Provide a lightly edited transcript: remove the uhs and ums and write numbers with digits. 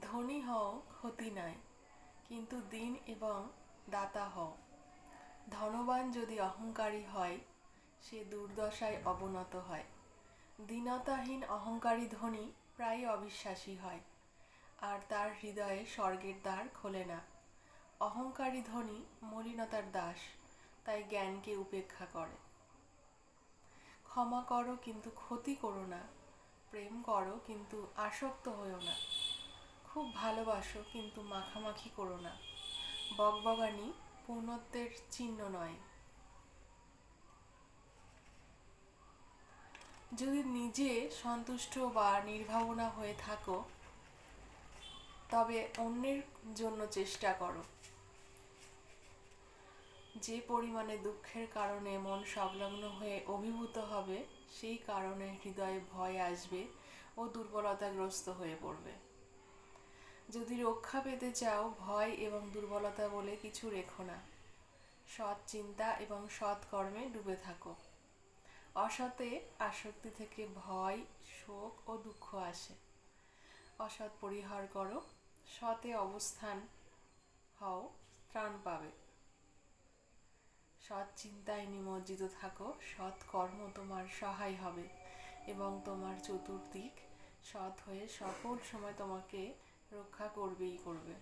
ধনী হও ক্ষতি নাই, কিন্তু দীন এবং দাতা হও। ধনবান যদি অহংকারী হয়, সে দুর্দশায় অবনত হয়। দীনতাহীন অহংকারী ধনী প্রায় অবিশ্বাসী হয়, আর তার হৃদয়ে স্বর্গের দ্বার খোলে না। অহংকারী ধনী মলিনতার দাস, তাই জ্ঞানকে উপেক্ষা করে। ক্ষমা করো কিন্তু ক্ষতি করো না, প্রেম করো কিন্তু আসক্ত হইও না। খুব ভালোবাসো কিন্তু মাখামাখি করো না। বকবগানি পূর্ণত্বের চিহ্ন নয়। যদি নিজে সন্তুষ্ট বা নির্ভাবনা হয়ে থাকো, তবে অন্যের জন্য চেষ্টা করো। যে পরিমাণে দুঃখের কারণে মন সংলগ্ন হয়ে অভিভূত হবে, সেই কারণে হৃদয়ে ভয় আসবে ও দুর্বলতাগ্রস্ত হয়ে পড়বে। যদি রক্ষা পেতে চাও, ভয় এবং দুর্বলতা বলে কিছু রেখো না। সৎ চিন্তা এবং সৎ কর্মে ডুবে থাকো। অসতে আসক্তি থেকে ভয়, শোক ও দুঃখ আসে। অসৎ পরিহার করো, সতে অবস্থান হও, ত্রাণ পাবে। সৎ চিন্তায় নিমজ্জিত থাকো, সৎ কর্ম তোমার সহায় হবে এবং তোমার চতুর্দিক সৎ হয়ে সকল সময় তোমাকে রক্ষা করবেই করবে।